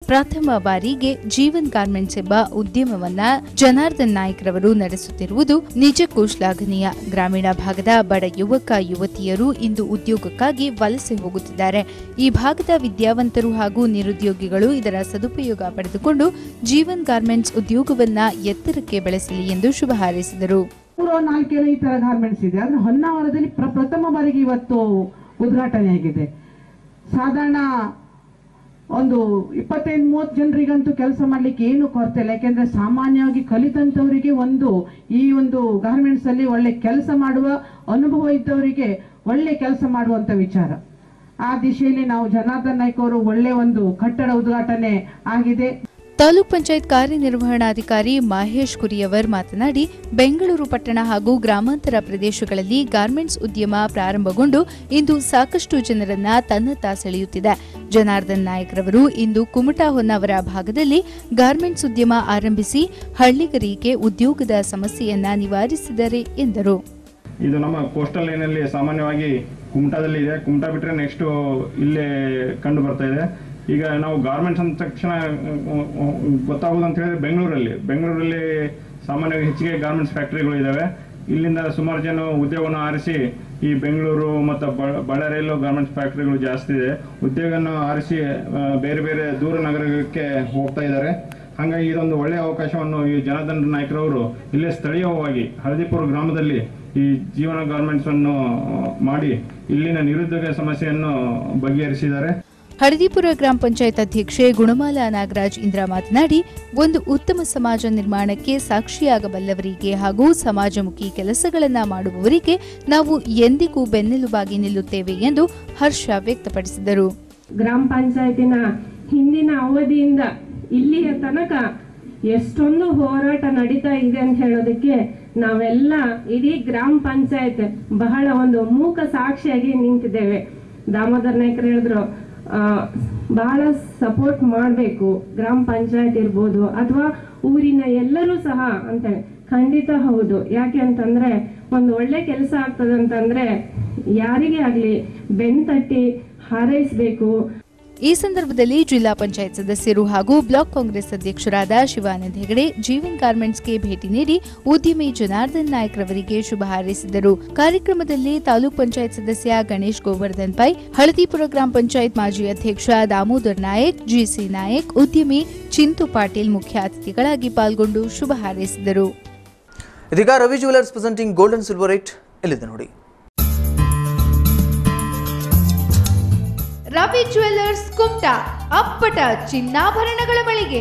ಪ್ರಥಮ ಬಾರಿಗೆ ಜೀವನ್ ಗಾರ್ಮೆಂಟ್ಸ್ ಎಂಬ ಉದ್ಯಮವನ್ನ ಜನಾರ್ದನ್ ನಾಯ್ಕ್ ರವರು ನಡೆಸುತ್ತಿರುವುದು ನಿಜಕ್ಕೂ ಶ್ಲಾಘನೀಯ. ಗ್ರಾಮೀಣ ಭಾಗದ ಬಡ ಯುವಕ ಯುವತಿಯರು ಇಂದು ಉದ್ಯೋಗಕ್ಕಾಗಿ ವಲಸೆ ಹೋಗುತ್ತಿದ್ದಾರೆ. ಈ ಭಾಗದ ವಿದ್ಯಾವಂತರು ಹಾಗೂ ನಿರುದ್ಯೋಗಿಗಳು ಇದರ ಸದುಪಯೋಗ ಪಡೆದುಕೊಂಡು ಜೀವನ್ ಗಾರ್ಮೆಂಟ್ಸ್ ಉದ್ಯೋಗವನ್ನ ಎತ್ತರಕ್ಕೆ ಬೆಳೆಸಲಿ ಎಂದು ಶುಭ ಹಾರೈಸಿದರು. 4 ಈ ತರ ಗಾರ್ಮೆಂಟ್ಸ್ ಇದೆ. ಆದ್ರೆ ಹೊನ್ನಾವರದಲ್ಲಿ ಪ್ರಥಮ ಬಾರಿಗೆ ಇವತ್ತು ಉದ್ಘಾಟನೆ ಆಗಿದೆ. ಸಾಧಾರಣ ಒಂದು 25-30 ಜನರಿಗಂತೂ ಕೆಲಸ ಮಾಡ್ಲಿಕ್ಕೆ ಏನು ಕೊರತೆ ಇಲ್ಲ. ಯಾಕೆಂದ್ರೆ ಸಾಮಾನ್ಯವಾಗಿ ಕಲಿತಂತವರಿಗೆ ಈ ಒಂದು ಗಾರ್ಮೆಂಟ್ಸ್ ಅಲ್ಲಿ ಒಳ್ಳೆ ಕೆಲಸ ಮಾಡುವ ಅನುಭವ ಇದ್ದವರಿಗೆ ಒಳ್ಳೆ ಕೆಲಸ ಮಾಡುವಂತ ವಿಚಾರ. ಆ ದಿಶೆಯಲ್ಲಿ ನಾವು ಜನಾರ್ದನ್ ನಾಯ್ಕ್ ಅವರು ಒಳ್ಳೆ ಒಂದು ಕಟ್ಟಡ ಉದ್ಘಾಟನೆ ಆಗಿದೆ. ತಾಲೂಕ್ ಪಂಚಾಯತ್ ಕಾರ್ಯನಿರ್ವಹಣಾಧಿಕಾರಿ ಮಹೇಶ್ ಕುರಿಯವರ್ ಮಾತನಾಡಿ, ಬೆಂಗಳೂರು ಪಟ್ಟಣ ಹಾಗೂ ಗ್ರಾಮಾಂತರ ಪ್ರದೇಶಗಳಲ್ಲಿ ಗಾರ್ಮೆಂಟ್ಸ್ ಉದ್ಯಮ ಪ್ರಾರಂಭಗೊಂಡು ಇಂದು ಸಾಕಷ್ಟು ಜನರನ್ನ ತನ್ನತ್ತ ಸೆಳೆಯುತ್ತಿದೆ. ಜನಾರ್ದನ್ ನಾಯ್ಕ್ ರವರು ಇಂದು ಕುಮಟಾ ಹೊನ್ನಾವರ ಭಾಗದಲ್ಲಿ ಗಾರ್ಮೆಂಟ್ಸ್ ಉದ್ಯಮ ಆರಂಭಿಸಿ ಹಳ್ಳಿಗರಿಗೆ ಉದ್ಯೋಗದ ಸಮಸ್ಯೆಯನ್ನ ನಿವಾರಿಸಿದ್ದಾರೆ ಎಂದರು. ಇದು ನಮ್ಮ ಕೋಸ್ಟಲ್ ಲೈನಲ್ಲಿ ಸಾಮಾನ್ಯವಾಗಿ ಕುಮಟಾದಲ್ಲಿ ಇದೆ. ಕುಮಟಾ ಬಿಟ್ಟರೆ ನೆಕ್ಸ್ಟ್ ಇಲ್ಲೇ ಕಂಡು ಬರ್ತಾ ಇದೆ. ಈಗ ನಾವು ಗಾರ್ಮೆಂಟ್ಸ್ ಅಂದ ತಕ್ಷಣ ಗೊತ್ತಾಗೋದು ಅಂತ ಹೇಳಿದ್ರೆ ಬೆಂಗಳೂರಲ್ಲಿ ಸಾಮಾನ್ಯವಾಗಿ ಹೆಚ್ಚಿಗೆ ಗಾರ್ಮೆಂಟ್ಸ್ ಫ್ಯಾಕ್ಟರಿಗಳು ಇದ್ದಾವೆ. ಇಲ್ಲಿಂದ ಸುಮಾರು ಜನ ಉದ್ಯೋಗವನ್ನು ಆರಿಸಿ ಈ ಬೆಂಗಳೂರು ಮತ್ತು ಬಳ್ಳಾರಿಯಲ್ಲೂ ಗಾರ್ಮೆಂಟ್ಸ್ ಫ್ಯಾಕ್ಟರಿಗಳು ಜಾಸ್ತಿ ಇದೆ. ಉದ್ಯೋಗವನ್ನು ಆರಿಸಿ ಬೇರೆ ಬೇರೆ ದೂರ ನಗರಕ್ಕೆ ಹೋಗ್ತಾ ಇದ್ದಾರೆ. ಹಾಗಾಗಿ ಇದೊಂದು ಒಳ್ಳೆಯ ಅವಕಾಶವನ್ನು ಈ ಜನಾರ್ದನ್ ನಾಯ್ಕ್ ರವರು ಇಲ್ಲೇ ಸ್ಥಳೀಯವಾಗಿ ಹಳದಿಪುರ ಗ್ರಾಮದಲ್ಲಿ ಈ ಜೀವನ ಗಾರ್ಮೆಂಟ್ಸ್ ಅನ್ನು ಮಾಡಿ ಇಲ್ಲಿನ ನಿರುದ್ಯೋಗ ಸಮಸ್ಯೆಯನ್ನು ಬಗೆಹರಿಸಿದ್ದಾರೆ. ಹಳದಿಪುರ ಗ್ರಾಮ ಪಂಚಾಯತ್ ಅಧ್ಯಕ್ಷೆ ಗುಣಮಾಲಾ ನಾಗರಾಜ್ ಇಂದ್ರ ಮಾತನಾಡಿ, ಒಂದು ಉತ್ತಮ ಸಮಾಜ ನಿರ್ಮಾಣಕ್ಕೆ ಸಾಕ್ಷಿಯಾಗಬಲ್ಲವರಿಗೆ ಹಾಗೂ ಸಮಾಜಮುಖಿ ಕೆಲಸಗಳನ್ನು ಮಾಡುವವರಿಗೆ ನಾವು ಎಂದಿಗೂ ಬೆನ್ನೆಲುಬಾಗಿ ನಿಲ್ಲುತ್ತೇವೆ ಎಂದು ಹರ್ಷ ವ್ಯಕ್ತಪಡಿಸಿದರು. ಗ್ರಾಮ ಪಂಚಾಯತಿನ ಹಿಂದಿನ ಅವಧಿಯಿಂದ ಇಲ್ಲಿಯ ತನಕ ಎಷ್ಟೊಂದು ಹೋರಾಟ ನಡೀತಾ ಇದೆ ಅಂತ ಹೇಳೋದಕ್ಕೆ ನಾವೆಲ್ಲ ಇಡೀ ಗ್ರಾಮ ಪಂಚಾಯತ್ ಬಹಳ ಒಂದು ಮೂಕ ಸಾಕ್ಷಿಯಾಗಿ ನಿಂತಿದ್ದೇವೆ. ದಾಮೋದರ್ ನಾಯ್ಕರು ಹೇಳಿದ್ರು, ಬಹಳ ಸಪೋರ್ಟ್ ಮಾಡಬೇಕು, ಗ್ರಾಮ ಪಂಚಾಯತ್ ಇರ್ಬೋದು ಅಥವಾ ಊರಿನ ಎಲ್ಲರೂ ಸಹ ಅಂತೇಳಿ. ಖಂಡಿತ ಹೌದು. ಯಾಕೆ ಅಂತಂದ್ರೆ ಒಂದು ಒಳ್ಳೆ ಕೆಲಸ ಆಗ್ತದಂತಂದ್ರೆ ಯಾರಿಗೇ ಆಗ್ಲಿ ಬೆನ್ ತಟ್ಟಿ ಹಾರೈಸಬೇಕು. ಈ ಸಂದರ್ಭದಲ್ಲಿ ಜಿಲ್ಲಾ ಪಂಚಾಯತ್ ಸದಸ್ಯರು ಹಾಗೂ ಬ್ಲಾಕ್ ಕಾಂಗ್ರೆಸ್ ಅಧ್ಯಕ್ಷರಾದ ಶಿವಾನಂದ ಹೆಗಡೆ ಜೀವನ್ ಗಾರ್ಮೆಂಟ್ಸ್ಗೆ ಭೇಟಿ ನೀಡಿ ಉದ್ಯಮಿ ಜನಾರ್ದನ್ ನಾಯ್ಕ್ ರವರಿಗೆ ಶುಭ ಹಾರೈಸಿದರು. ಕಾರ್ಯಕ್ರಮದಲ್ಲಿ ತಾಲೂಕ್ ಪಂಚಾಯತ್ ಸದಸ್ಯ ಗಣೇಶ್ ಗೋವರ್ಧನ್ ಪೈ, ಹಳದಿಪುರ ಗ್ರಾಮ ಪಂಚಾಯತ್ ಮಾಜಿ ಅಧ್ಯಕ್ಷ ದಾಮೋದರ್ ನಾಯಕ್, ಜಿಸಿ ನಾಯಕ್, ಉದ್ಯಮಿ ಚಿಂತು ಪಾಟೀಲ್ ಮುಖ್ಯ ಅತಿಥಿಗಳಾಗಿ ಪಾಲ್ಗೊಂಡು ಶುಭ ಹಾರೈಸಿದರು. ಇದೀಗ Ravi jewellers presenting gold and silver rate ಎಲ್ಲಿದೆ ನೋಡಿ. ರವಿ ಜ್ಯುವೆಲರ್ಸ್ ಕುಮಟಾ, ಅಪ್ಪಟ ಚಿನ್ನಾಭರಣಗಳ ಮಳಿಗೆ.